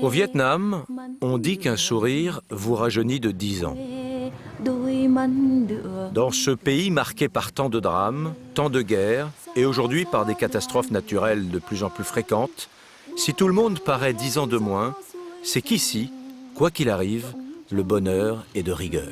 Au Vietnam, on dit qu'un sourire vous rajeunit de 10 ans. Dans ce pays marqué par tant de drames, tant de guerres, et aujourd'hui par des catastrophes naturelles de plus en plus fréquentes, si tout le monde paraît 10 ans de moins, c'est qu'ici, quoi qu'il arrive, le bonheur est de rigueur.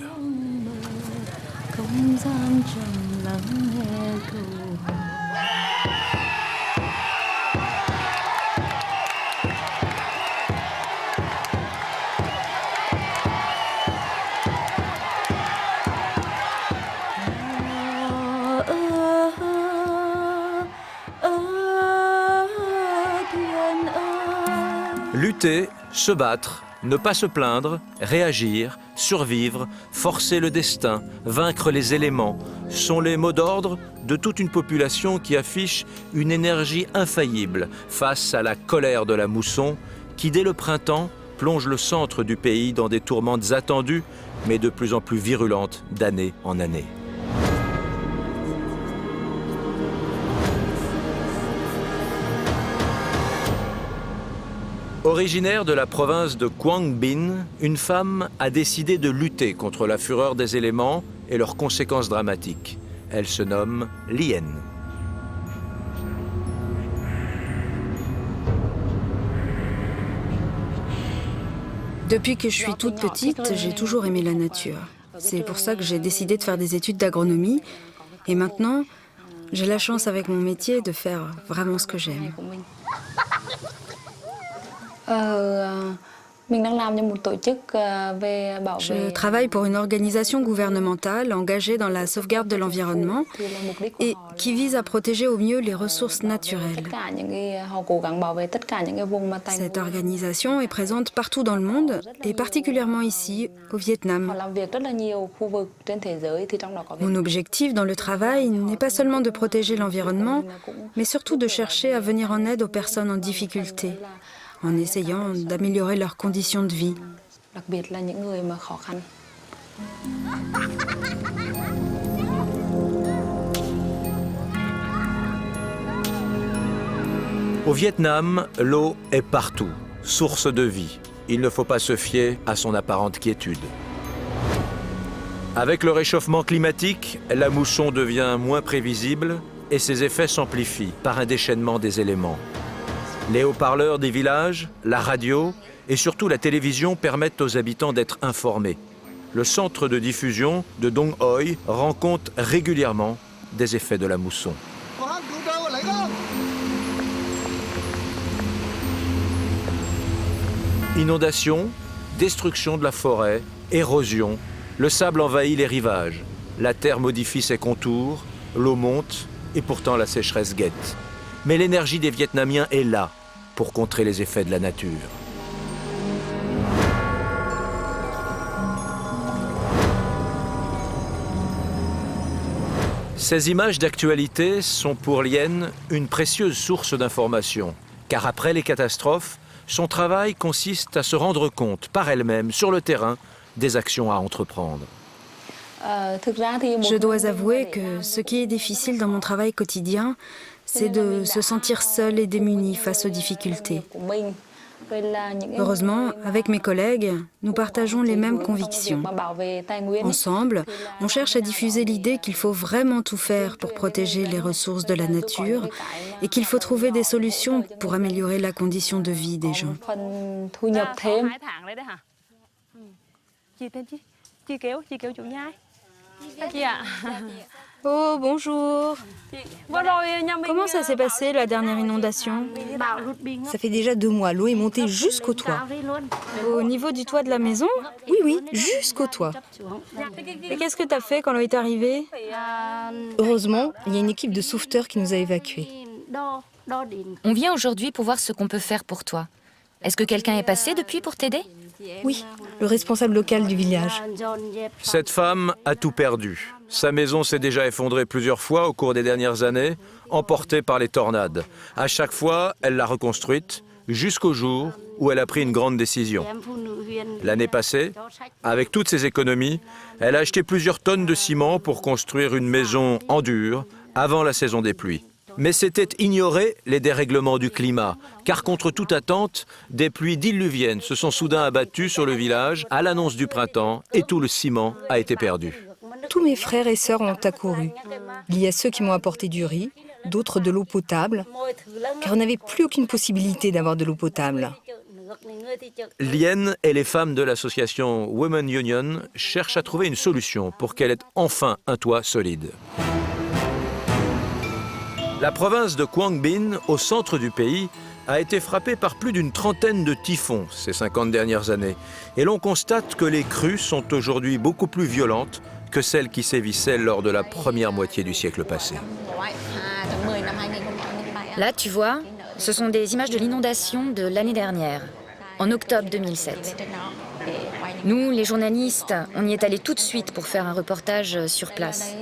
Lutter, se battre, ne pas se plaindre, réagir, survivre, forcer le destin, vaincre les éléments, sont les mots d'ordre de toute une population qui affiche une énergie infaillible face à la colère de la mousson qui, dès le printemps, plonge le centre du pays dans des tourmentes attendues, mais de plus en plus virulentes d'année en année. Originaire de la province de Quang Binh, une femme a décidé de lutter contre la fureur des éléments et leurs conséquences dramatiques. Elle se nomme Lien. Depuis que je suis toute petite, j'ai toujours aimé la nature. C'est pour ça que j'ai décidé de faire des études d'agronomie. Et maintenant, j'ai la chance avec mon métier de faire vraiment ce que j'aime. Je travaille pour une organisation gouvernementale engagée dans la sauvegarde de l'environnement et qui vise à protéger au mieux les ressources naturelles. Cette organisation est présente partout dans le monde et particulièrement ici, au Vietnam. Mon objectif dans le travail n'est pas seulement de protéger l'environnement, mais surtout de chercher à venir en aide aux personnes en difficulté, en essayant d'améliorer leurs conditions de vie. Au Vietnam, l'eau est partout, source de vie. Il ne faut pas se fier à son apparente quiétude. Avec le réchauffement climatique, la mousson devient moins prévisible et ses effets s'amplifient par un déchaînement des éléments. Les haut-parleurs des villages, la radio et surtout la télévision permettent aux habitants d'être informés. Le centre de diffusion de Dong Hoi rend compte régulièrement des effets de la mousson. Inondations, destruction de la forêt, érosion, le sable envahit les rivages, la terre modifie ses contours, l'eau monte et pourtant la sécheresse guette. Mais l'énergie des Vietnamiens est là pour contrer les effets de la nature. Ces images d'actualité sont pour Lien une précieuse source d'information, car après les catastrophes, son travail consiste à se rendre compte par elle-même, sur le terrain, des actions à entreprendre. Je dois avouer que ce qui est difficile dans mon travail quotidien, c'est de se sentir seul et démuni face aux difficultés. Heureusement, avec mes collègues, nous partageons les mêmes convictions. Ensemble, on cherche à diffuser l'idée qu'il faut vraiment tout faire pour protéger les ressources de la nature et qu'il faut trouver des solutions pour améliorer la condition de vie des gens. Oh, bonjour. Comment ça s'est passé, la dernière inondation? Ça fait déjà 2 mois, l'eau est montée jusqu'au toit. Au niveau du toit de la maison? Oui, jusqu'au toit. Et qu'est-ce que tu as fait quand l'eau est arrivée? Heureusement, il y a une équipe de sauveteurs qui nous a évacués. On vient aujourd'hui pour voir ce qu'on peut faire pour toi. Est-ce que quelqu'un est passé depuis pour t'aider? Oui, le responsable local du village. Cette femme a tout perdu. Sa maison s'est déjà effondrée plusieurs fois au cours des dernières années, emportée par les tornades. À chaque fois, elle l'a reconstruite, jusqu'au jour où elle a pris une grande décision. L'année passée, avec toutes ses économies, elle a acheté plusieurs tonnes de ciment pour construire une maison en dur avant la saison des pluies. Mais c'était ignorer les dérèglements du climat, car contre toute attente, des pluies diluviennes se sont soudain abattues sur le village à l'annonce du printemps et tout le ciment a été perdu. Tous mes frères et sœurs ont accouru. Il y a ceux qui m'ont apporté du riz, d'autres de l'eau potable, car on n'avait plus aucune possibilité d'avoir de l'eau potable. Lien et les femmes de l'association Women Union cherchent à trouver une solution pour qu'elle ait enfin un toit solide. La province de Quang Binh, au centre du pays, a été frappée par plus d'une trentaine de typhons ces 50 dernières années. Et l'on constate que les crues sont aujourd'hui beaucoup plus violentes que celles qui sévissaient lors de la première moitié du siècle passé. Là, tu vois, ce sont des images de l'inondation de l'année dernière, en octobre 2007. Nous, les journalistes, on y est allés tout de suite pour faire un reportage sur place.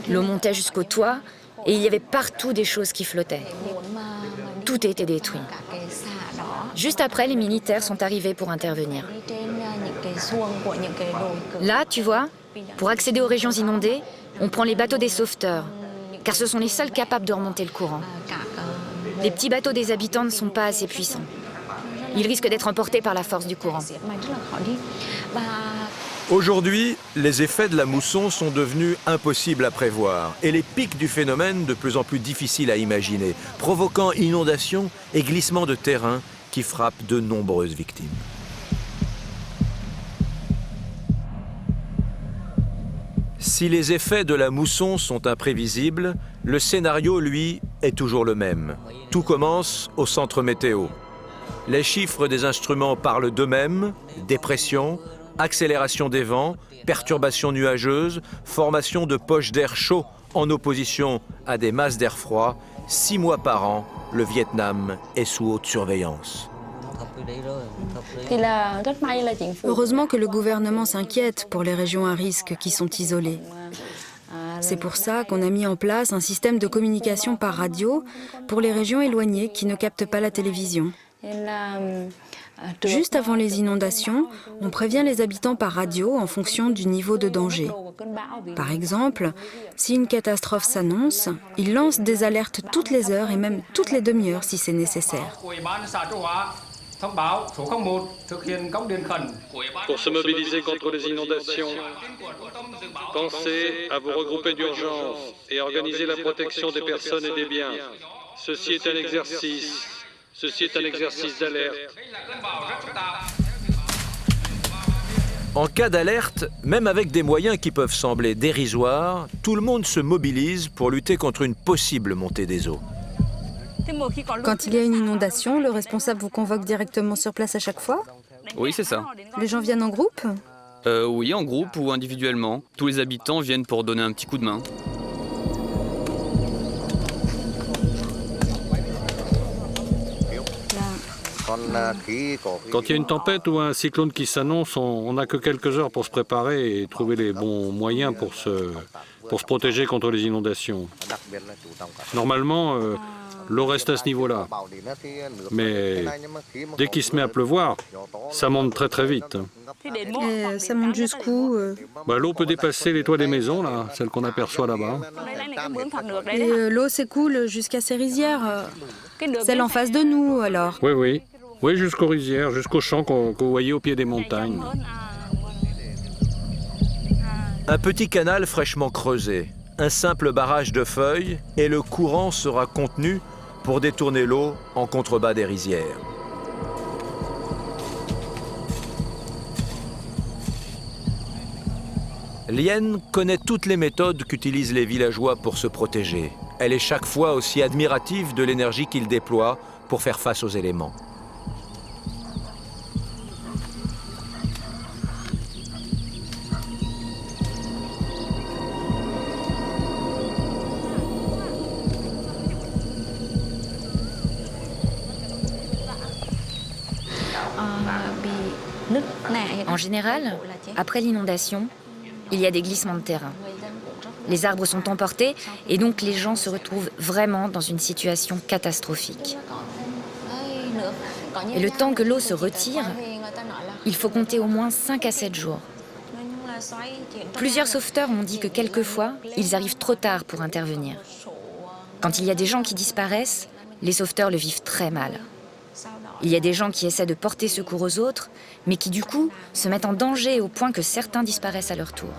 L'eau montait jusqu'au toit et il y avait partout des choses qui flottaient. Tout était détruit. Juste après, les militaires sont arrivés pour intervenir. Là, tu vois, pour accéder aux régions inondées, on prend les bateaux des sauveteurs, car ce sont les seuls capables de remonter le courant. Les petits bateaux des habitants ne sont pas assez puissants. Ils risquent d'être emportés par la force du courant. Aujourd'hui, les effets de la mousson sont devenus impossibles à prévoir et les pics du phénomène de plus en plus difficiles à imaginer, provoquant inondations et glissements de terrain qui frappent de nombreuses victimes. Si les effets de la mousson sont imprévisibles, le scénario, lui, est toujours le même. Tout commence au centre météo. Les chiffres des instruments parlent d'eux-mêmes: dépression, accélération des vents, perturbations nuageuses, formation de poches d'air chaud en opposition à des masses d'air froid. 6 mois par an, le Vietnam est sous haute surveillance. Heureusement que le gouvernement s'inquiète pour les régions à risque qui sont isolées. C'est pour ça qu'on a mis en place un système de communication par radio pour les régions éloignées qui ne captent pas la télévision. Juste avant les inondations, on prévient les habitants par radio en fonction du niveau de danger. Par exemple, si une catastrophe s'annonce, ils lancent des alertes toutes les heures et même toutes les demi-heures si c'est nécessaire. Pour se mobiliser contre les inondations, pensez à vous regrouper d'urgence et à organiser la protection des personnes et des biens. Ceci est un exercice d'alerte. En cas d'alerte, même avec des moyens qui peuvent sembler dérisoires, tout le monde se mobilise pour lutter contre une possible montée des eaux. Quand il y a une inondation, le responsable vous convoque directement sur place à chaque fois? Oui, c'est ça. Les gens viennent en groupe? Oui, en groupe ou individuellement. Tous les habitants viennent pour donner un petit coup de main. Quand il y a une tempête ou un cyclone qui s'annonce, on n'a que quelques heures pour se préparer et trouver les bons moyens pour se protéger contre les inondations. Normalement, l'eau reste à ce niveau-là. Mais dès qu'il se met à pleuvoir, ça monte très très vite. Et ça monte jusqu'où? L'eau peut dépasser les toits des maisons, là, celles qu'on aperçoit là-bas. Et l'eau s'écoule jusqu'à ces rizières. Celle en face de nous, alors. Oui. Oui, jusqu'aux rizières, jusqu'aux champs que vous voyez au pied des montagnes. Un petit canal fraîchement creusé, un simple barrage de feuilles et le courant sera contenu pour détourner l'eau en contrebas des rizières. Lien connaît toutes les méthodes qu'utilisent les villageois pour se protéger. Elle est chaque fois aussi admirative de l'énergie qu'ils déploient pour faire face aux éléments. En général, après l'inondation, il y a des glissements de terrain. Les arbres sont emportés et donc les gens se retrouvent vraiment dans une situation catastrophique. Et le temps que l'eau se retire, il faut compter au moins 5 à 7 jours. Plusieurs sauveteurs m'ont dit que quelquefois, ils arrivent trop tard pour intervenir. Quand il y a des gens qui disparaissent, les sauveteurs le vivent très mal. Il y a des gens qui essaient de porter secours aux autres, mais qui du coup se mettent en danger au point que certains disparaissent à leur tour.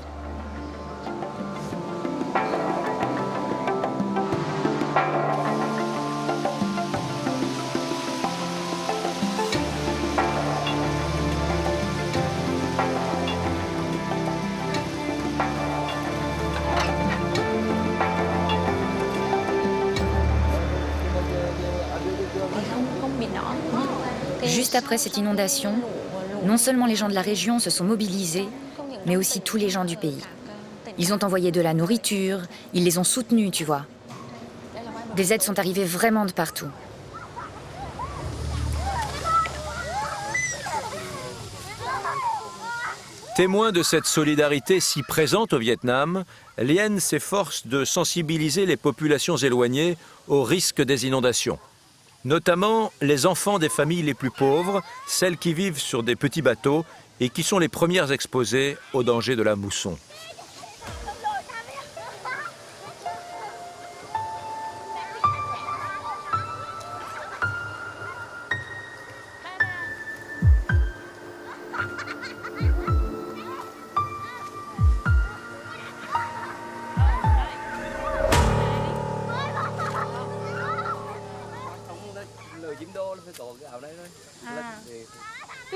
Juste après cette inondation, non seulement les gens de la région se sont mobilisés, mais aussi tous les gens du pays. Ils ont envoyé de la nourriture, ils les ont soutenus, tu vois. Des aides sont arrivées vraiment de partout. Témoin de cette solidarité si présente au Vietnam, Lien s'efforce de sensibiliser les populations éloignées au risque des inondations. Notamment les enfants des familles les plus pauvres, celles qui vivent sur des petits bateaux et qui sont les premières exposées au danger de la mousson.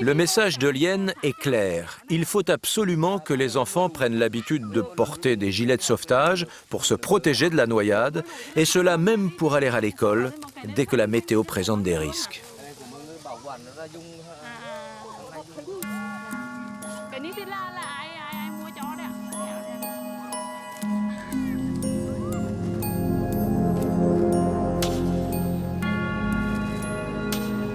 Le message de Lien est clair. Il faut absolument que les enfants prennent l'habitude de porter des gilets de sauvetage pour se protéger de la noyade, et cela même pour aller à l'école, dès que la météo présente des risques.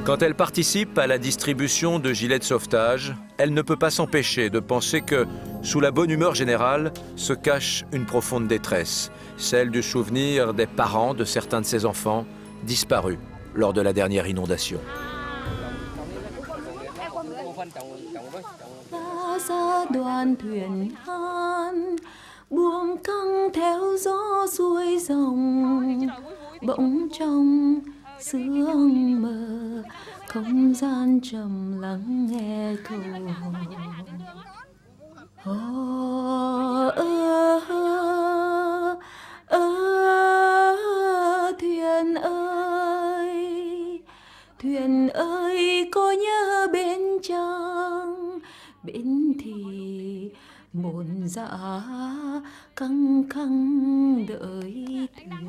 Quand elle participe à la distribution de gilets de sauvetage, elle ne peut pas s'empêcher de penser que, sous la bonne humeur générale, se cache une profonde détresse, celle du souvenir des parents de certains de ses enfants disparus lors de la dernière inondation. Sương mờ không gian trầm lắng nghe câu hò thuyền ơi có nhớ bên chăng bên thì một dạ căng căng đợi thuyền.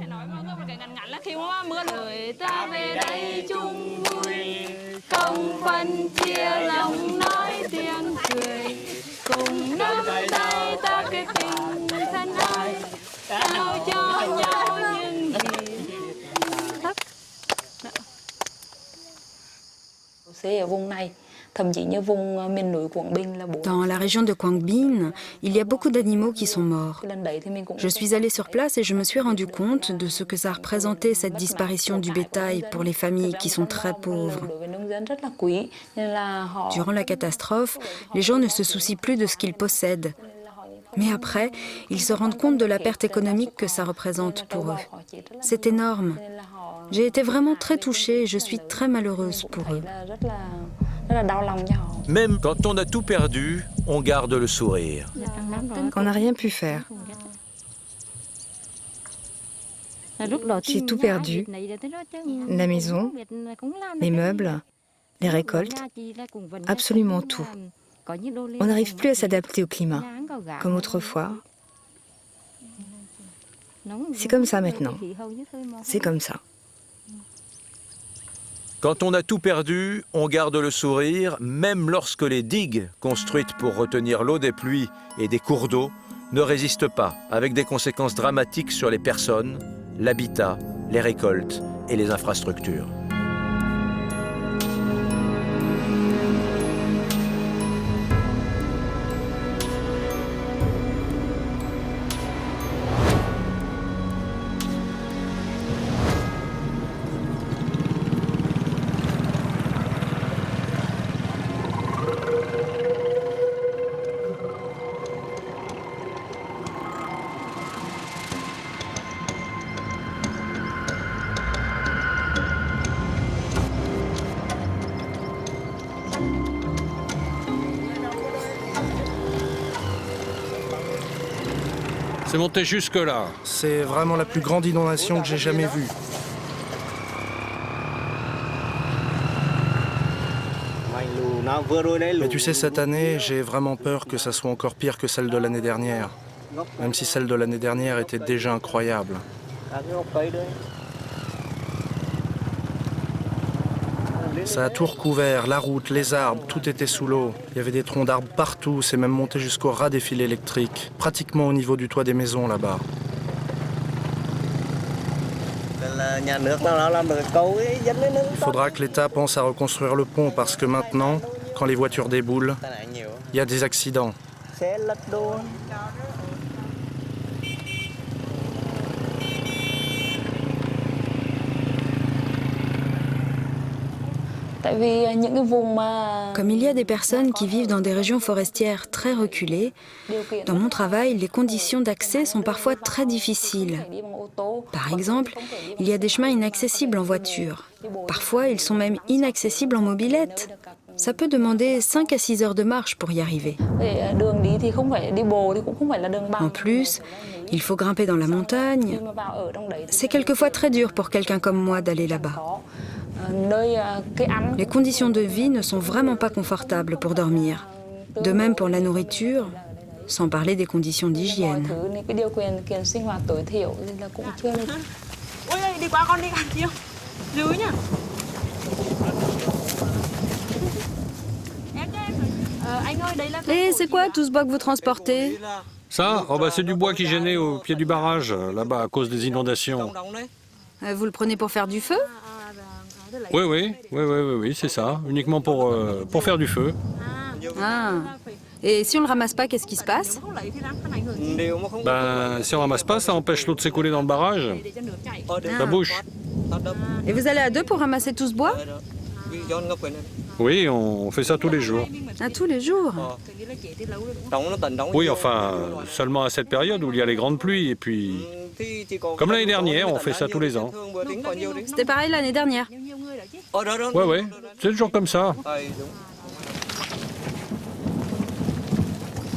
Người ta về đây chung vui, không phân chia lòng nói tiếng cười, cùng nắm tay ta cái tình thân ái, trao cho nhau những gì thắc. Ở vùng này. Dans la région de Quang Binh, il y a beaucoup d'animaux qui sont morts. Je suis allée sur place et je me suis rendu compte de ce que ça représentait, cette disparition du bétail pour les familles qui sont très pauvres. Durant la catastrophe, les gens ne se soucient plus de ce qu'ils possèdent. Mais après, ils se rendent compte de la perte économique que ça représente pour eux. C'est énorme. J'ai été vraiment très touchée et je suis très malheureuse pour eux. Même quand on a tout perdu, on garde le sourire. On n'a rien pu faire. J'ai tout perdu. La maison, les meubles, les récoltes, absolument tout. On n'arrive plus à s'adapter au climat, comme autrefois. C'est comme ça maintenant. C'est comme ça. Quand on a tout perdu, on garde le sourire, même lorsque les digues construites pour retenir l'eau des pluies et des cours d'eau ne résistent pas, avec des conséquences dramatiques sur les personnes, l'habitat, les récoltes et les infrastructures. C'est monté jusque-là. C'est vraiment la plus grande inondation que j'ai jamais vue. Mais tu sais, cette année, j'ai vraiment peur que ça soit encore pire que celle de l'année dernière. Même si celle de l'année dernière était déjà incroyable. Ça a tout recouvert, la route, les arbres, tout était sous l'eau. Il y avait des troncs d'arbres partout, c'est même monté jusqu'au ras des fils électriques, pratiquement au niveau du toit des maisons là-bas. Il faudra que l'État pense à reconstruire le pont parce que maintenant, quand les voitures déboulent, il y a des accidents. Comme il y a des personnes qui vivent dans des régions forestières très reculées, dans mon travail, les conditions d'accès sont parfois très difficiles. Par exemple, il y a des chemins inaccessibles en voiture. Parfois, ils sont même inaccessibles en mobilette. Ça peut demander 5 à 6 heures de marche pour y arriver. En plus, il faut grimper dans la montagne. C'est quelquefois très dur pour quelqu'un comme moi d'aller là-bas. Les conditions de vie ne sont vraiment pas confortables pour dormir. De même pour la nourriture, sans parler des conditions d'hygiène. Et c'est quoi tout ce bois que vous transportez? Ça, c'est du bois qui gênait au pied du barrage, là-bas, à cause des inondations. Vous le prenez pour faire du feu? Oui, c'est ça. Uniquement pour faire du feu. Ah. Et si on le ramasse pas, qu'est-ce qui se passe? Si on ramasse pas, ça empêche l'eau de s'écouler dans le barrage. Ça bouche. Et vous allez à deux pour ramasser tout ce bois? Oui, on fait ça tous les jours. À tous les jours? Oui, enfin, seulement à cette période où il y a les grandes pluies. Et puis, comme l'année dernière, on fait ça tous les ans. C'était pareil l'année dernière? Ouais, c'est toujours comme ça.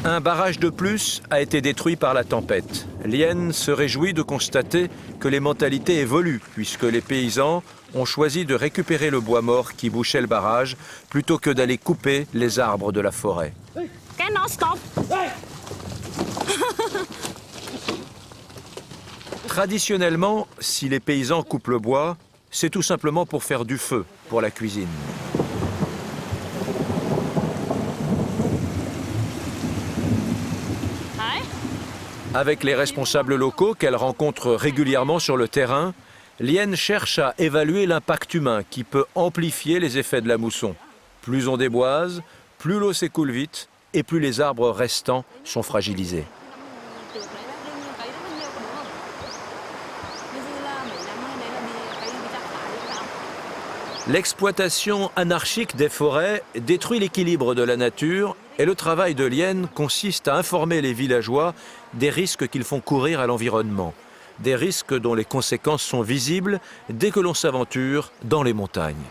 Un barrage de plus a été détruit par la tempête. Lien se réjouit de constater que les mentalités évoluent, puisque les paysans ont choisi de récupérer le bois mort qui bouchait le barrage, plutôt que d'aller couper les arbres de la forêt. Traditionnellement, si les paysans coupent le bois, c'est tout simplement pour faire du feu, pour la cuisine. Avec les responsables locaux qu'elle rencontre régulièrement sur le terrain, Lien cherche à évaluer l'impact humain qui peut amplifier les effets de la mousson. Plus on déboise, plus l'eau s'écoule vite et plus les arbres restants sont fragilisés. L'exploitation anarchique des forêts détruit l'équilibre de la nature et le travail de Lien consiste à informer les villageois des risques qu'ils font courir à l'environnement. Des risques dont les conséquences sont visibles dès que l'on s'aventure dans les montagnes.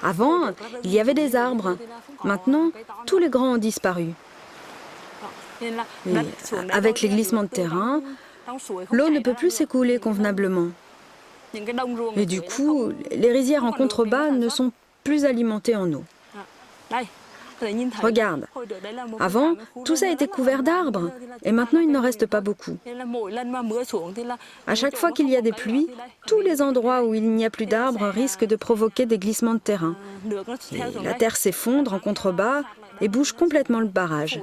Avant, il y avait des arbres. Maintenant, tous les grands ont disparu. Et avec les glissements de terrain, l'eau ne peut plus s'écouler convenablement. Et du coup, les rizières en contrebas ne sont plus alimentées en eau. Regarde, avant, tout ça était couvert d'arbres, et maintenant il n'en reste pas beaucoup. À chaque fois qu'il y a des pluies, tous les endroits où il n'y a plus d'arbres risquent de provoquer des glissements de terrain. Et la terre s'effondre en contrebas et bouge complètement le barrage.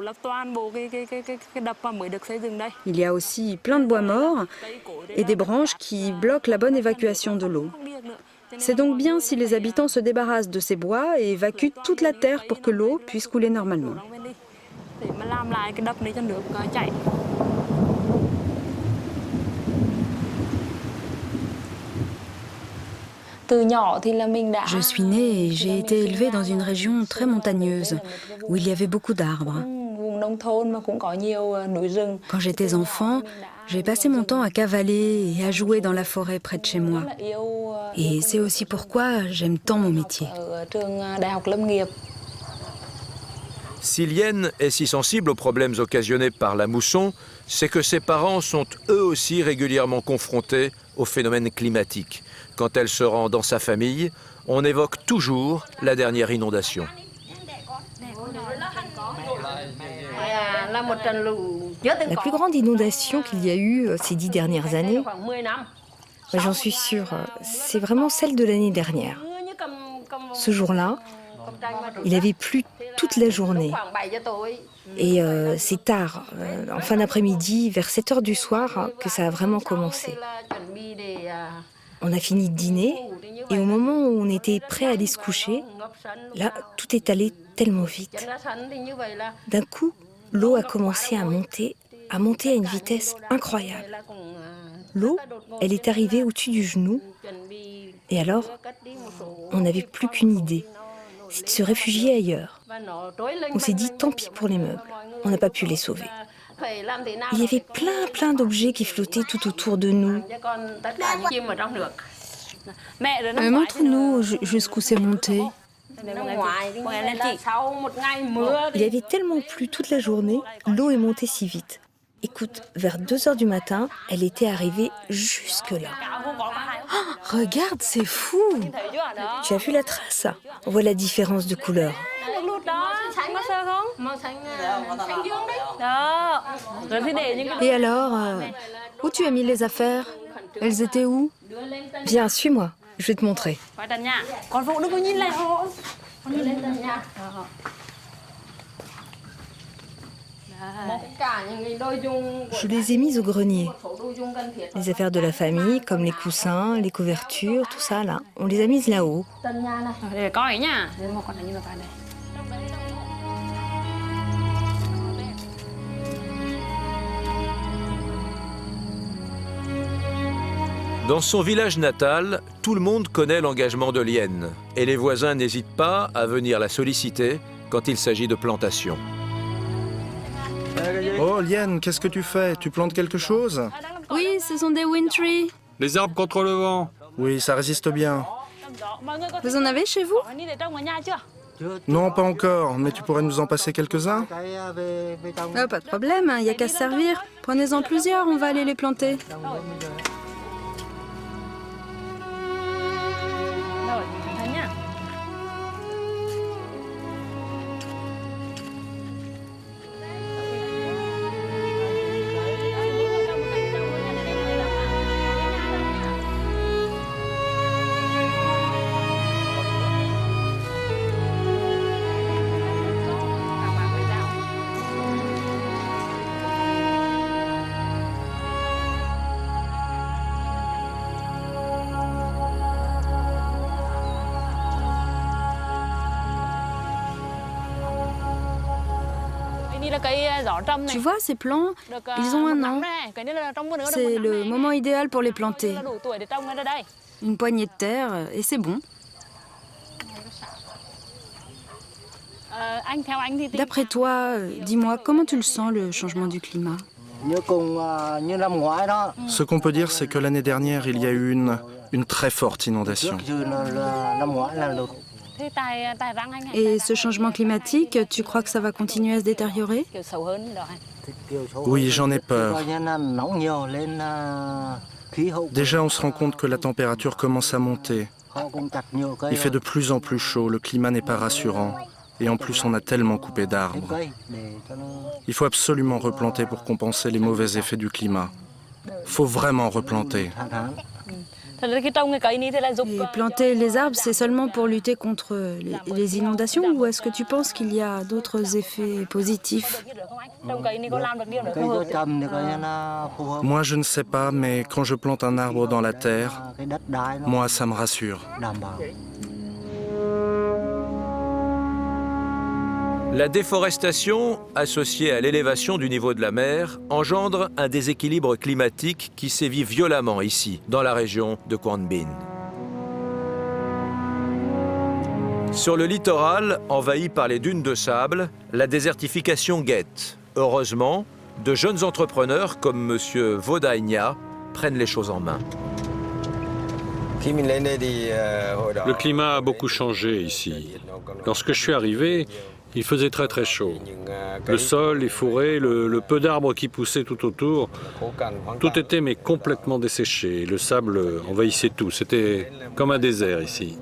Il y a aussi plein de bois morts et des branches qui bloquent la bonne évacuation de l'eau. C'est donc bien si les habitants se débarrassent de ces bois et évacuent toute la terre pour que l'eau puisse couler normalement. Je suis née et j'ai été élevée dans une région très montagneuse où il y avait beaucoup d'arbres. Quand j'étais enfant, j'ai passé mon temps à cavaler et à jouer dans la forêt près de chez moi. Et c'est aussi pourquoi j'aime tant mon métier. Si Lien est si sensible aux problèmes occasionnés par la mousson, c'est que ses parents sont eux aussi régulièrement confrontés aux phénomènes climatiques. Quand elle se rend dans sa famille, on évoque toujours la dernière inondation. La plus grande inondation qu'il y a eu ces 10 dernières années, j'en suis sûre, c'est vraiment celle de l'année dernière. Ce jour-là, il avait plu toute la journée. Et c'est tard, en fin d'après-midi, vers 7 heures du soir, que ça a vraiment commencé. On a fini de dîner, et au moment où on était prêt à aller se coucher, là, tout est allé tellement vite. D'un coup, l'eau a commencé à monter à une vitesse incroyable. L'eau, elle est arrivée au-dessus du genou, et alors, on n'avait plus qu'une idée, c'est de se réfugier ailleurs. On s'est dit, tant pis pour les meubles, on n'a pas pu les sauver. Il y avait plein d'objets qui flottaient tout autour de nous. Montre-nous jusqu'où c'est monté. Il avait tellement plu toute la journée, l'eau est montée si vite. Écoute, vers 2 heures du matin, elle était arrivée jusque-là. Oh, regarde, c'est fou! Tu as vu la trace? On voit la différence de couleur. Et alors, où tu as mis les affaires? Elles étaient où? Viens, suis-moi, je vais te montrer. Je les ai mises au grenier. Les affaires de la famille, comme les coussins, les couvertures, tout ça, là, on les a mises là-haut. Dans son village natal, tout le monde connaît l'engagement de Lien et les voisins n'hésitent pas à venir la solliciter quand il s'agit de plantation. Oh, Lien, qu'est-ce que tu fais? Tu plantes quelque chose? Oui, ce sont des wintry. Les arbres contre le vent. Oui, ça résiste bien. Vous en avez chez vous? Non, pas encore, mais tu pourrais nous en passer quelques-uns? Oh, pas de problème, il n'y a qu'à se servir. Prenez-en plusieurs, on va aller les planter. Tu vois, ces plants, ils ont un an. C'est le moment idéal pour les planter. Une poignée de terre, et c'est bon. D'après toi, dis-moi, comment tu le sens, le changement du climat? Ce qu'on peut dire, c'est que l'année dernière, il y a eu une très forte inondation. Et ce changement climatique, tu crois que ça va continuer à se détériorer? Oui, j'en ai peur. Déjà, on se rend compte que la température commence à monter. Il fait de plus en plus chaud, le climat n'est pas rassurant. Et en plus, on a tellement coupé d'arbres. Il faut absolument replanter pour compenser les mauvais effets du climat. Faut vraiment replanter. Et planter les arbres, c'est seulement pour lutter contre les inondations ou est-ce que tu penses qu'il y a d'autres effets positifs? Moi, je ne sais pas, mais quand je plante un arbre dans la terre, moi, ça me rassure. La déforestation, associée à l'élévation du niveau de la mer, engendre un déséquilibre climatique qui sévit violemment ici, dans la région de Quang Binh. Sur le littoral, envahi par les dunes de sable, la désertification guette. Heureusement, de jeunes entrepreneurs comme M. Vodainia prennent les choses en main. Le climat a beaucoup changé ici. Lorsque je suis arrivé, Il faisait très très chaud. Le sol, les forêts, le peu d'arbres qui poussaient tout autour, tout était mais complètement desséché. Le sable envahissait tout. C'était comme un désert ici.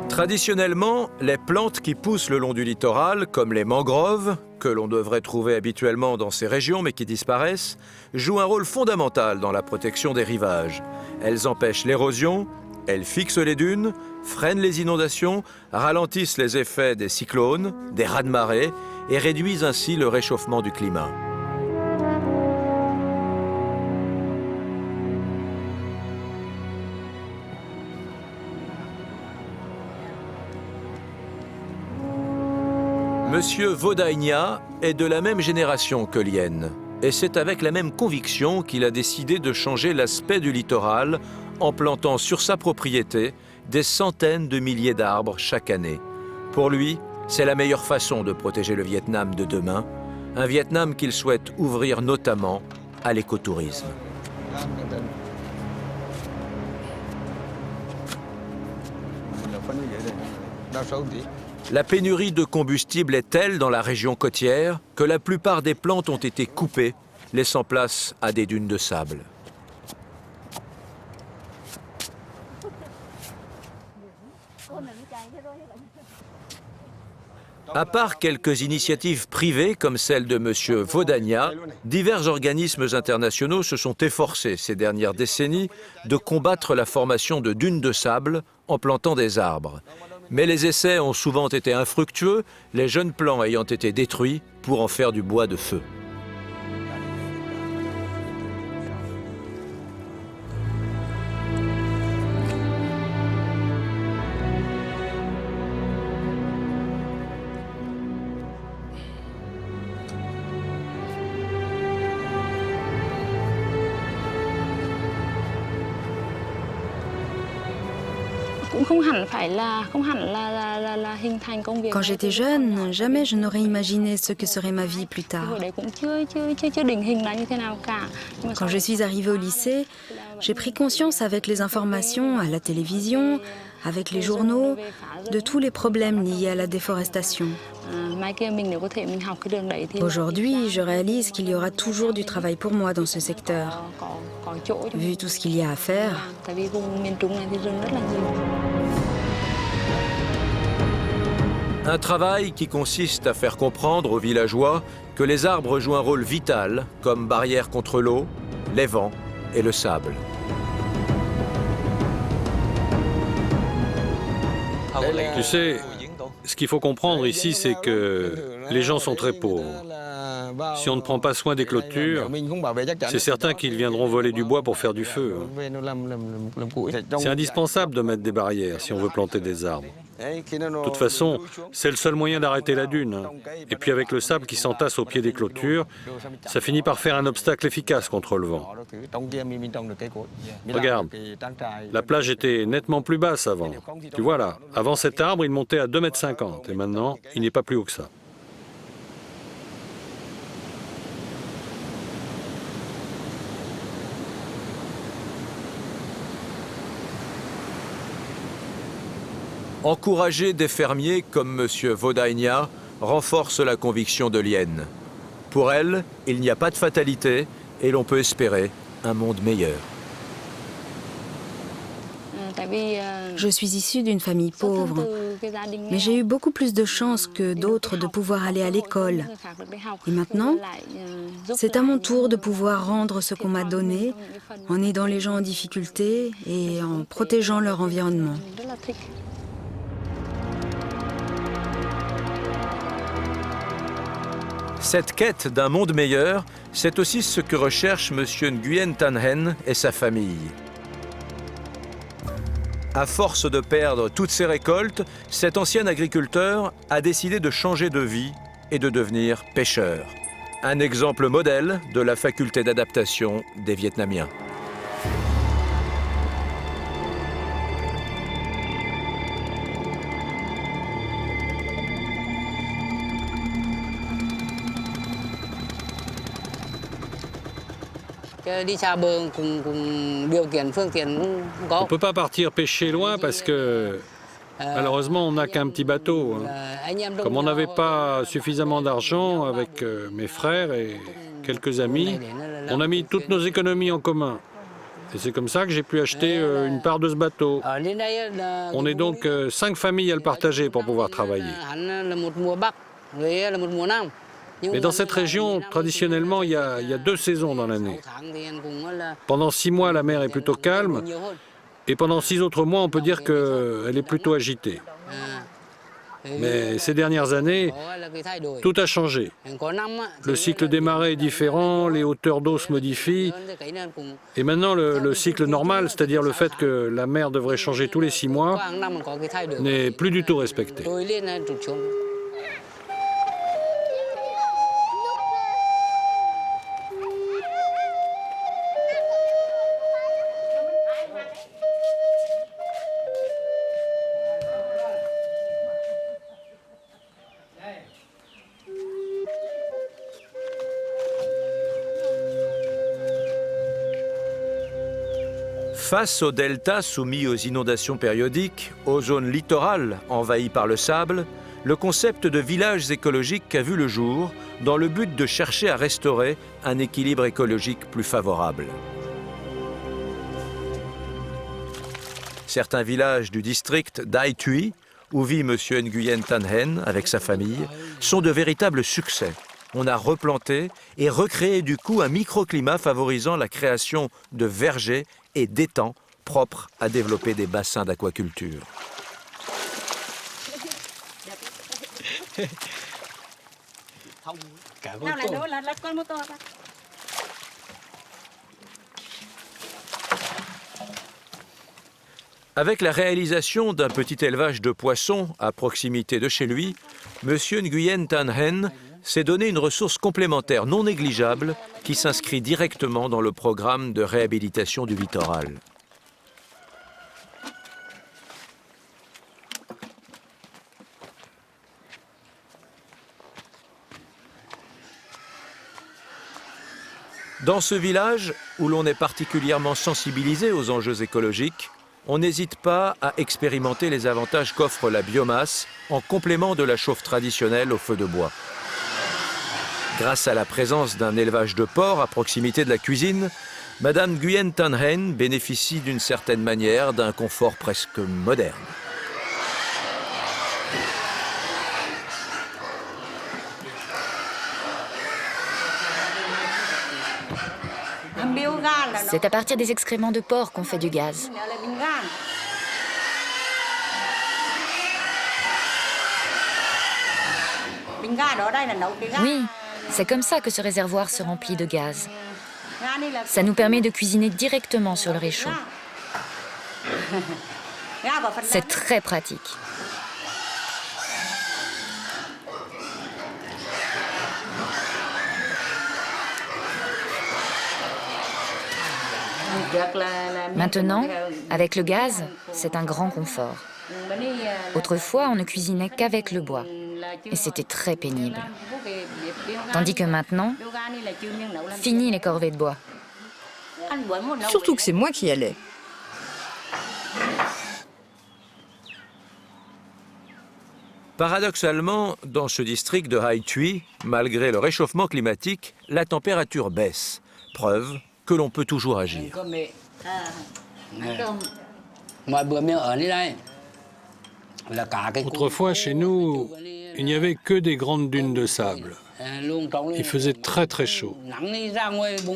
Traditionnellement, les plantes qui poussent le long du littoral, comme les mangroves, que l'on devrait trouver habituellement dans ces régions mais qui disparaissent, jouent un rôle fondamental dans la protection des rivages. Elles empêchent l'érosion, elles fixent les dunes, freinent les inondations, ralentissent les effets des cyclones, des raz-de-marée et réduisent ainsi le réchauffement du climat. Monsieur Vodainia est de la même génération que Lien, et c'est avec la même conviction qu'il a décidé de changer l'aspect du littoral en plantant sur sa propriété des centaines de milliers d'arbres chaque année. Pour lui, c'est la meilleure façon de protéger le Vietnam de demain, un Vietnam qu'il souhaite ouvrir notamment à l'écotourisme. La pénurie de combustible est telle dans la région côtière que la plupart des plantes ont été coupées, laissant place à des dunes de sable. À part quelques initiatives privées comme celle de M. Vodania, divers organismes internationaux se sont efforcés ces dernières décennies de combattre la formation de dunes de sable en plantant des arbres. Mais les essais ont souvent été infructueux, les jeunes plants ayant été détruits pour en faire du bois de feu. Quand j'étais jeune, jamais je n'aurais imaginé ce que serait ma vie plus tard. Quand je suis arrivée au lycée, j'ai pris conscience avec les informations à la télévision, avec les journaux, de tous les problèmes liés à la déforestation. Aujourd'hui, je réalise qu'il y aura toujours du travail pour moi dans ce secteur, vu tout ce qu'il y a à faire. Un travail qui consiste à faire comprendre aux villageois que les arbres jouent un rôle vital comme barrière contre l'eau, les vents et le sable. Tu sais, ce qu'il faut comprendre ici, c'est que les gens sont très pauvres. Si on ne prend pas soin des clôtures, c'est certain qu'ils viendront voler du bois pour faire du feu. C'est indispensable de mettre des barrières si on veut planter des arbres. De toute façon, c'est le seul moyen d'arrêter la dune. Et puis avec le sable qui s'entasse au pied des clôtures, ça finit par faire un obstacle efficace contre le vent. Regarde, la plage était nettement plus basse avant. Tu vois là, avant cet arbre, il montait à 2,50 m et maintenant, il n'est pas plus haut que ça. Encourager des fermiers comme M. Vodainia renforce la conviction de Lien. Pour elle, il n'y a pas de fatalité et l'on peut espérer un monde meilleur. Je suis issue d'une famille pauvre, mais j'ai eu beaucoup plus de chance que d'autres de pouvoir aller à l'école. Et maintenant, c'est à mon tour de pouvoir rendre ce qu'on m'a donné en aidant les gens en difficulté et en protégeant leur environnement. Cette quête d'un monde meilleur, c'est aussi ce que recherche M. Nguyen Thanh Hen et sa famille. À force de perdre toutes ses récoltes, cet ancien agriculteur a décidé de changer de vie et de devenir pêcheur. Un exemple modèle de la faculté d'adaptation des Vietnamiens. On ne peut pas partir pêcher loin parce que malheureusement on n'a qu'un petit bateau. Comme on n'avait pas suffisamment d'argent avec mes frères et quelques amis, on a mis toutes nos économies en commun. Et c'est comme ça que j'ai pu acheter une part de ce bateau. On est donc 5 familles à le partager pour pouvoir travailler. Mais dans cette région, traditionnellement, il y a 2 saisons dans l'année. Pendant 6 mois, la mer est plutôt calme, et pendant 6 autres mois, on peut dire qu'elle est plutôt agitée. Mais ces dernières années, tout a changé. Le cycle des marées est différent, les hauteurs d'eau se modifient, et maintenant le cycle normal, c'est-à-dire le fait que la mer devrait changer tous les 6 mois, n'est plus du tout respecté. Face aux deltas soumis aux inondations périodiques, aux zones littorales envahies par le sable, le concept de village écologique a vu le jour dans le but de chercher à restaurer un équilibre écologique plus favorable. Certains villages du district d'Ai Thuy, où vit M. Nguyen Thanh Hen avec sa famille, sont de véritables succès. On a replanté et recréé du coup un microclimat favorisant la création de vergers et d'étangs propres à développer des bassins d'aquaculture. Avec la réalisation d'un petit élevage de poissons à proximité de chez lui, M. Nguyen Thanh Hen s'est donné une ressource complémentaire non négligeable qui s'inscrit directement dans le programme de réhabilitation du littoral. Dans ce village, où l'on est particulièrement sensibilisé aux enjeux écologiques, on n'hésite pas à expérimenter les avantages qu'offre la biomasse en complément de la chauffe traditionnelle au feu de bois. Grâce à la présence d'un élevage de porcs à proximité de la cuisine, Madame Nguyen Thanh Hen bénéficie d'une certaine manière d'un confort presque moderne. C'est à partir des excréments de porc qu'on fait du gaz. Oui, c'est comme ça que ce réservoir se remplit de gaz. Ça nous permet de cuisiner directement sur le réchaud. C'est très pratique. Maintenant, avec le gaz, c'est un grand confort. Autrefois, on ne cuisinait qu'avec le bois, et c'était très pénible. Tandis que maintenant, fini les corvées de bois. Surtout que c'est moi qui y allais. Paradoxalement, dans ce district de Hai Thuy, malgré le réchauffement climatique, la température baisse. Preuve que l'on peut toujours agir. Autrefois, chez nous, il n'y avait que des grandes dunes de sable. Il faisait très très chaud.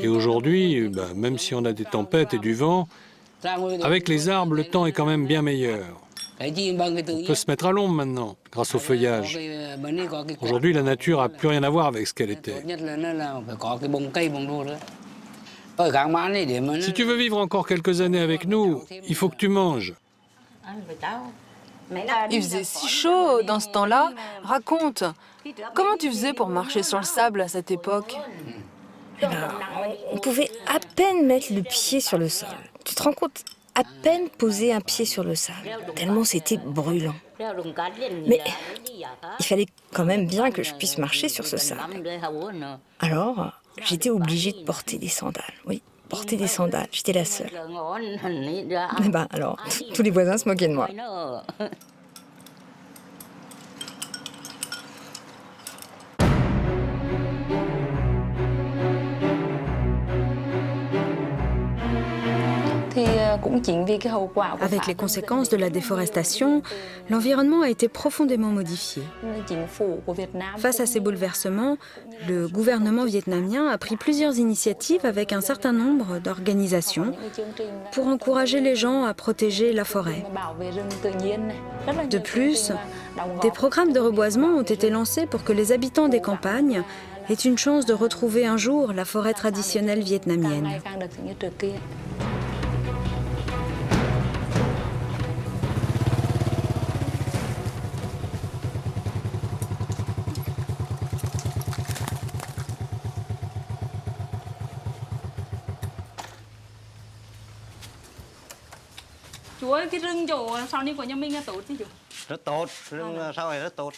Et aujourd'hui, même si on a des tempêtes et du vent, avec les arbres, le temps est quand même bien meilleur. On peut se mettre à l'ombre maintenant, grâce au feuillage. Aujourd'hui, la nature n'a plus rien à voir avec ce qu'elle était. Si tu veux vivre encore quelques années avec nous, il faut que tu manges. Il faisait si chaud dans ce temps-là. Raconte, comment tu faisais pour marcher sur le sable à cette époque? On pouvait à peine mettre le pied sur le sol. Tu te rends compte? À peine poser un pied sur le sable, tellement c'était brûlant. Mais il fallait quand même bien que je puisse marcher sur ce sable. Alors, j'étais obligée de porter des sandales, oui, porter des sandales. J'étais la seule. Et ben alors, tous les voisins se moquaient de moi. Avec les conséquences de la déforestation, l'environnement a été profondément modifié. Face à ces bouleversements, le gouvernement vietnamien a pris plusieurs initiatives avec un certain nombre d'organisations pour encourager les gens à protéger la forêt. De plus, des programmes de reboisement ont été lancés pour que les habitants des campagnes aient une chance de retrouver un jour la forêt traditionnelle vietnamienne. Chú ơi, cái rừng chỗ sau này của nhà mình là tốt chứ chú? Rất tốt, rừng sau này rất tốt.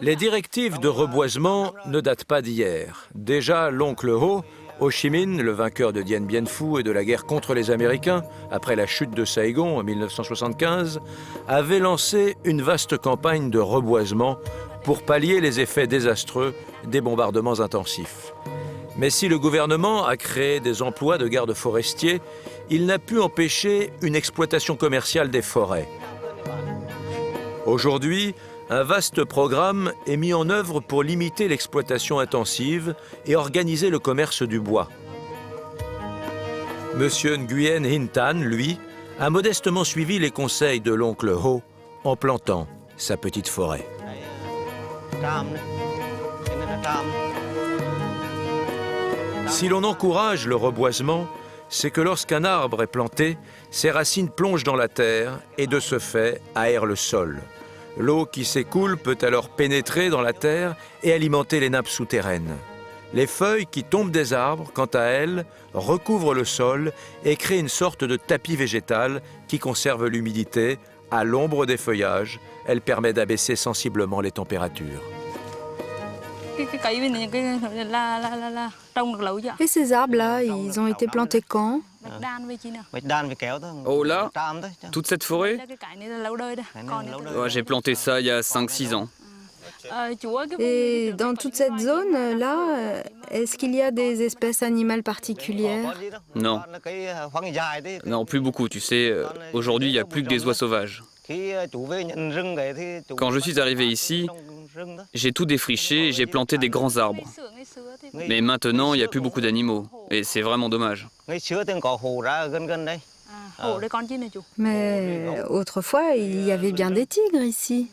Les directives de reboisement ne datent pas d'hier. Déjà, l'oncle Ho, Ho Chi Minh, le vainqueur de Dien Bien Phu et de la guerre contre les Américains, après la chute de Saigon en 1975, avait lancé une vaste campagne de reboisement pour pallier les effets désastreux des bombardements intensifs. Mais si le gouvernement a créé des emplois de gardes forestiers, il n'a pu empêcher une exploitation commerciale des forêts. Aujourd'hui, un vaste programme est mis en œuvre pour limiter l'exploitation intensive et organiser le commerce du bois. Monsieur Nguyen Hin Tan, lui, a modestement suivi les conseils de l'oncle Ho en plantant sa petite forêt. Si l'on encourage le reboisement, c'est que lorsqu'un arbre est planté, ses racines plongent dans la terre et de ce fait aèrent le sol. L'eau qui s'écoule peut alors pénétrer dans la terre et alimenter les nappes souterraines. Les feuilles qui tombent des arbres, quant à elles, recouvrent le sol et créent une sorte de tapis végétal qui conserve l'humidité. À l'ombre des feuillages, elle permet d'abaisser sensiblement les températures. Et ces arbres-là, ils ont été plantés quand? Oh là, toute cette forêt? Ouais, j'ai planté ça il y a 5-6 ans. Et dans toute cette zone-là, est-ce qu'il y a des espèces animales particulières? Non. Non, plus beaucoup, tu sais. Aujourd'hui, il n'y a plus que des oies sauvages. Quand je suis arrivé ici, j'ai tout défriché et j'ai planté des grands arbres. Mais maintenant, il n'y a plus beaucoup d'animaux. Et c'est vraiment dommage. Mais autrefois, il y avait bien des tigres ici.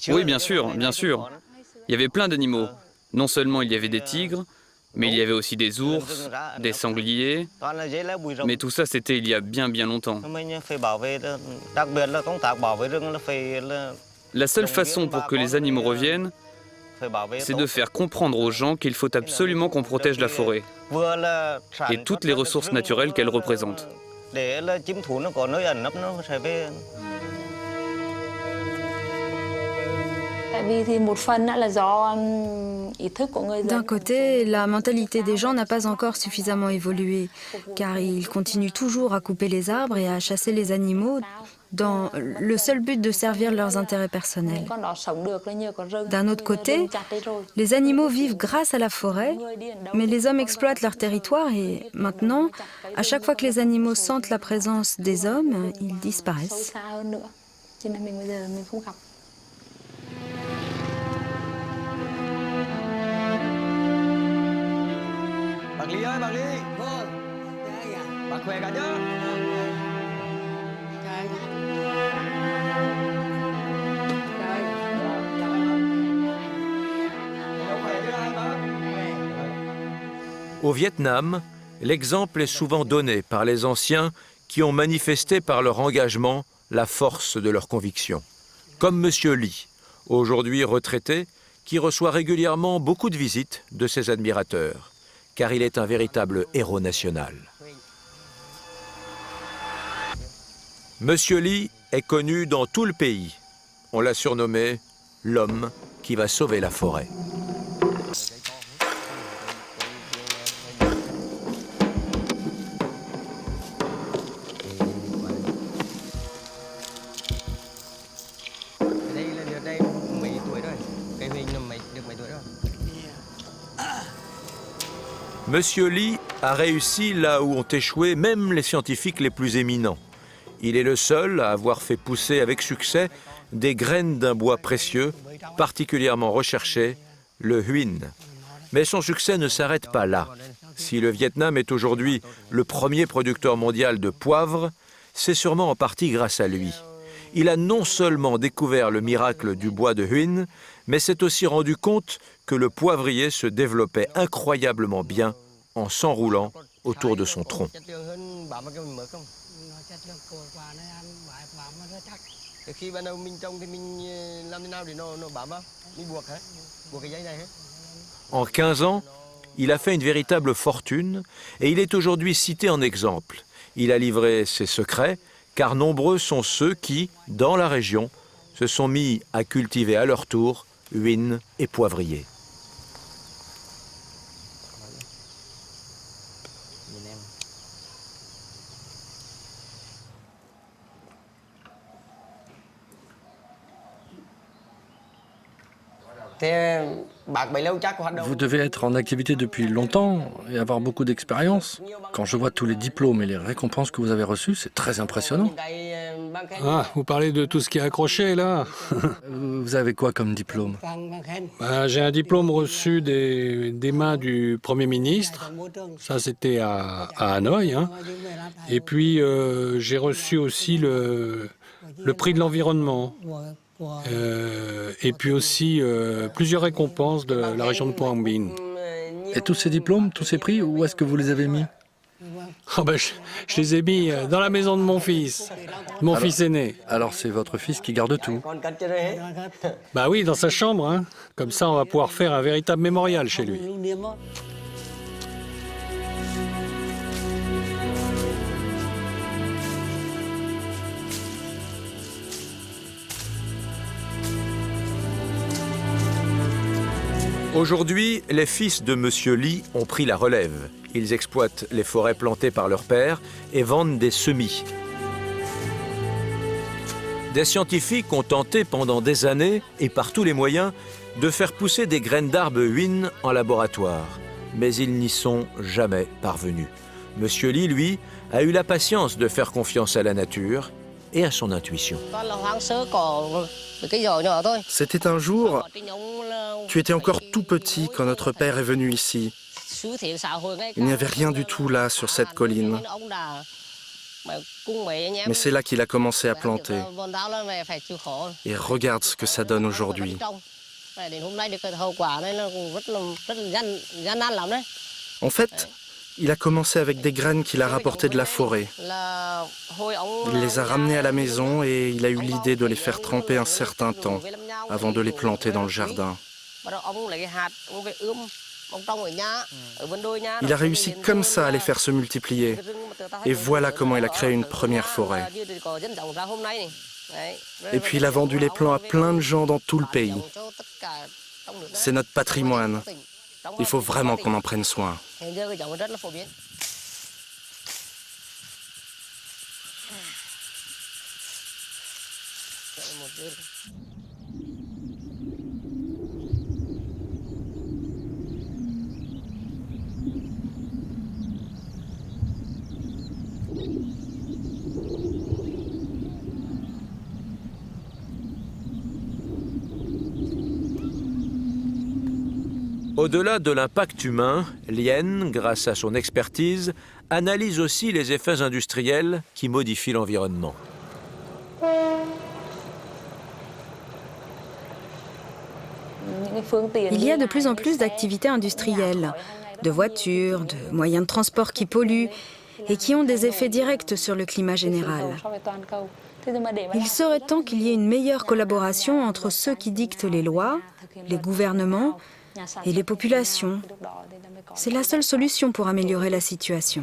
Oui, bien sûr, bien sûr. Il y avait plein d'animaux. Non seulement il y avait des tigres, mais il y avait aussi des ours, des sangliers. Mais tout ça, c'était il y a bien longtemps. La seule façon pour que les animaux reviennent, c'est de faire comprendre aux gens qu'il faut absolument qu'on protège la forêt et toutes les ressources naturelles qu'elle représente. D'un côté, la mentalité des gens n'a pas encore suffisamment évolué, car ils continuent toujours à couper les arbres et à chasser les animaux dans le seul but de servir leurs intérêts personnels. D'un autre côté, les animaux vivent grâce à la forêt, mais les hommes exploitent leur territoire et maintenant, à chaque fois que les animaux sentent la présence des hommes, ils disparaissent. Au Vietnam, l'exemple est souvent donné par les anciens qui ont manifesté par leur engagement la force de leurs convictions. Comme M. Ly, aujourd'hui retraité, qui reçoit régulièrement beaucoup de visites de ses admirateurs, car il est un véritable héros national. M. Ly est connu dans tout le pays. On l'a surnommé l'homme qui va sauver la forêt. Monsieur Ly a réussi là où ont échoué même les scientifiques les plus éminents. Il est le seul à avoir fait pousser avec succès des graines d'un bois précieux, particulièrement recherché, le huyn. Mais son succès ne s'arrête pas là. Si le Vietnam est aujourd'hui le premier producteur mondial de poivre, c'est sûrement en partie grâce à lui. Il a non seulement découvert le miracle du bois de huyn, mais s'est aussi rendu compte que le poivrier se développait incroyablement bien en s'enroulant autour de son tronc. En 15 ans, il a fait une véritable fortune et il est aujourd'hui cité en exemple. Il a livré ses secrets, car nombreux sont ceux qui, dans la région, se sont mis à cultiver à leur tour huyn et poivrier. Vous devez être en activité depuis longtemps et avoir beaucoup d'expérience. Quand je vois tous les diplômes et les récompenses que vous avez reçues, c'est très impressionnant. Ah, vous parlez de tout ce qui est accroché, là? Vous avez quoi comme diplôme? J'ai un diplôme reçu des mains du Premier ministre. Ça, c'était à Hanoï. Hein. Et puis, j'ai reçu aussi le prix de l'environnement. Et puis aussi plusieurs récompenses de la région de Quang Binh. Et tous ces diplômes, tous ces prix, où est-ce que vous les avez mis? Oh ben, je les ai mis dans la maison de mon fils aîné. Alors c'est votre fils qui garde tout? Bah oui, dans sa chambre. Hein. Comme ça, on va pouvoir faire un véritable mémorial chez lui. Aujourd'hui, les fils de Monsieur Ly ont pris la relève. Ils exploitent les forêts plantées par leur père et vendent des semis. Des scientifiques ont tenté pendant des années, et par tous les moyens, de faire pousser des graines d'arbres huyn en laboratoire. Mais ils n'y sont jamais parvenus. Monsieur Ly, lui, a eu la patience de faire confiance à la nature et à son intuition. C'était un jour, tu étais encore tout petit quand notre père est venu ici. Il n'y avait rien du tout là, sur cette colline. Mais c'est là qu'il a commencé à planter. Et regarde ce que ça donne aujourd'hui. En fait, il a commencé avec des graines qu'il a rapportées de la forêt. Il les a ramenées à la maison et il a eu l'idée de les faire tremper un certain temps avant de les planter dans le jardin. Il a réussi comme ça à les faire se multiplier. Et voilà comment il a créé une première forêt. Et puis il a vendu les plants à plein de gens dans tout le pays. C'est notre patrimoine. Il faut vraiment qu'on en prenne soin. Au-delà de l'impact humain, Lien, grâce à son expertise, analyse aussi les effets industriels qui modifient l'environnement. Il y a de plus en plus d'activités industrielles, de voitures, de moyens de transport qui polluent et qui ont des effets directs sur le climat général. Il serait temps qu'il y ait une meilleure collaboration entre ceux qui dictent les lois, les gouvernements et les populations. C'est la seule solution pour améliorer la situation.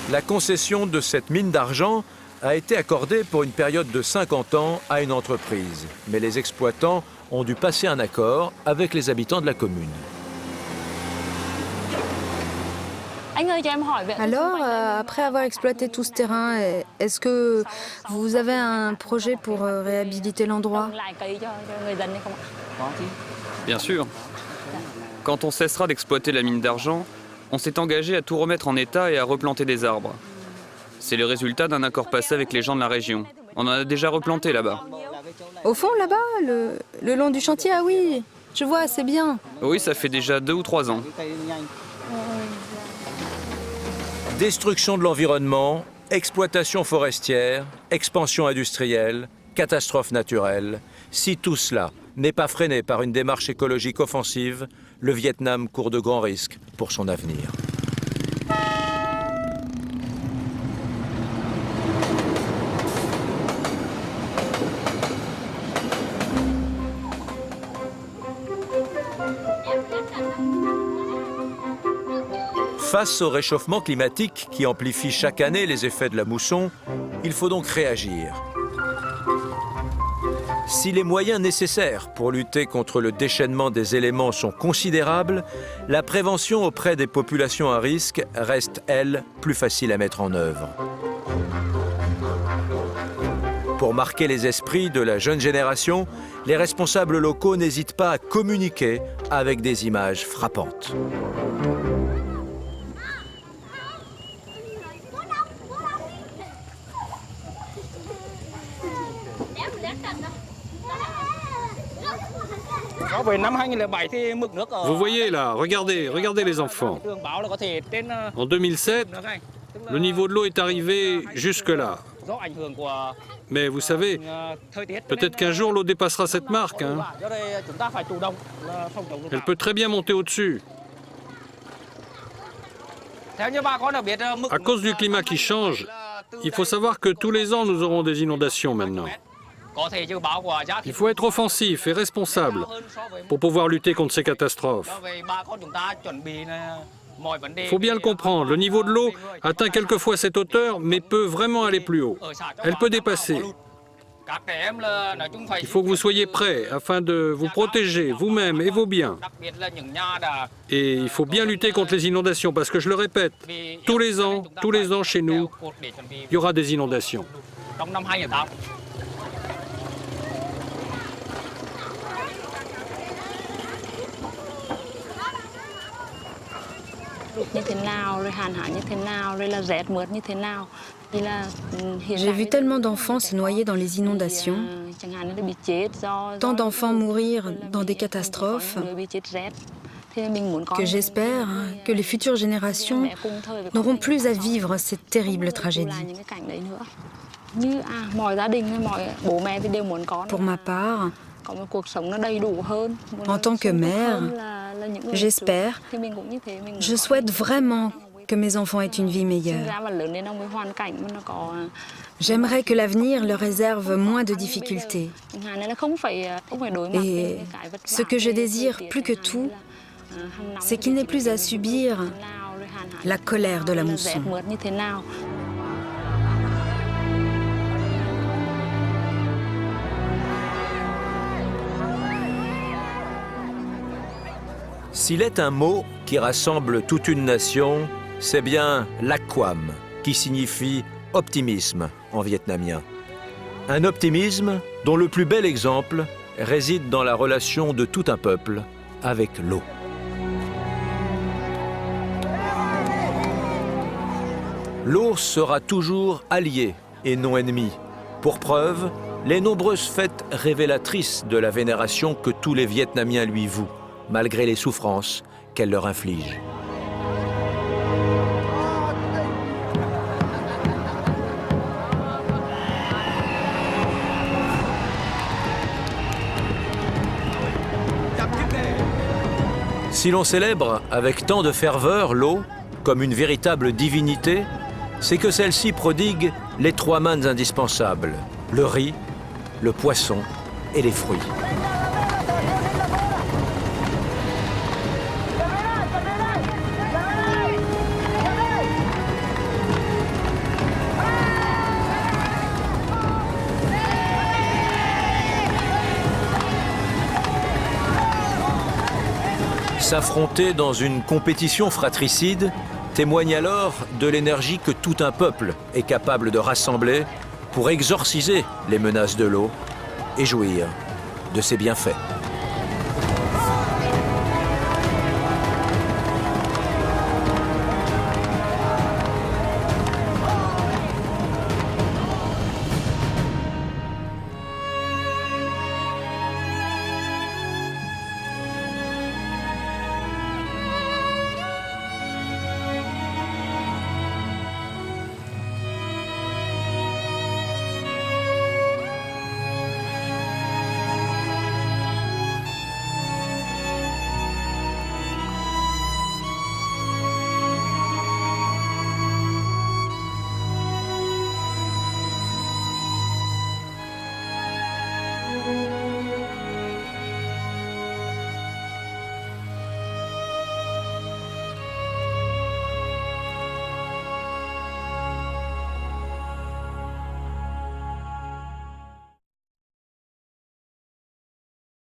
La concession de cette mine d'argent a été accordée pour une période de 50 ans à une entreprise. Mais les exploitants ont dû passer un accord avec les habitants de la commune. Alors, après avoir exploité tout ce terrain, est-ce que vous avez un projet pour réhabiliter l'endroit? Bien sûr. Quand on cessera d'exploiter la mine d'argent, on s'est engagé à tout remettre en état et à replanter des arbres. C'est le résultat d'un accord passé avec les gens de la région. On en a déjà replanté là-bas. Au fond, là-bas, le long du chantier, ah oui, je vois, c'est bien. Oui, ça fait déjà 2 ou 3 ans. Destruction de l'environnement, exploitation forestière, expansion industrielle, catastrophe naturelle. Si tout cela n'est pas freiné par une démarche écologique offensive, le Vietnam court de grands risques pour son avenir. Face au réchauffement climatique qui amplifie chaque année les effets de la mousson, il faut donc réagir. Si les moyens nécessaires pour lutter contre le déchaînement des éléments sont considérables, la prévention auprès des populations à risque reste, elle, plus facile à mettre en œuvre. Pour marquer les esprits de la jeune génération, les responsables locaux n'hésitent pas à communiquer avec des images frappantes. Vous voyez là, regardez les enfants. En 2007, le niveau de l'eau est arrivé jusque-là. Mais vous savez, peut-être qu'un jour l'eau dépassera cette marque. Hein. Elle peut très bien monter au-dessus. À cause du climat qui change, il faut savoir que tous les ans nous aurons des inondations maintenant. Il faut être offensif et responsable pour pouvoir lutter contre ces catastrophes. Il faut bien le comprendre, le niveau de l'eau atteint quelquefois cette hauteur, mais peut vraiment aller plus haut. Elle peut dépasser. Il faut que vous soyez prêts afin de vous protéger vous-même et vos biens. Et il faut bien lutter contre les inondations, parce que je le répète, tous les ans chez nous, il y aura des inondations. J'ai vu tellement d'enfants se noyer dans les inondations, tant d'enfants mourir dans des catastrophes, que j'espère que les futures générations n'auront plus à vivre cette terrible tragédie. Pour ma part, en tant que mère, j'espère, je souhaite vraiment que mes enfants aient une vie meilleure. J'aimerais que l'avenir leur réserve moins de difficultés. Et ce que je désire plus que tout, c'est qu'ils n'aient plus à subir la colère de la mousson. S'il est un mot qui rassemble toute une nation, c'est bien Laquam, qui signifie optimisme en vietnamien. Un optimisme dont le plus bel exemple réside dans la relation de tout un peuple avec l'eau. L'eau sera toujours alliée et non ennemie. Pour preuve, les nombreuses fêtes révélatrices de la vénération que tous les Vietnamiens lui vouent, malgré les souffrances qu'elle leur inflige. Si l'on célèbre avec tant de ferveur l'eau comme une véritable divinité, c'est que celle-ci prodigue les 3 mannes indispensables, le riz, le poisson et les fruits. S'affronter dans une compétition fratricide, témoigne alors de l'énergie que tout un peuple est capable de rassembler pour exorciser les menaces de l'eau et jouir de ses bienfaits.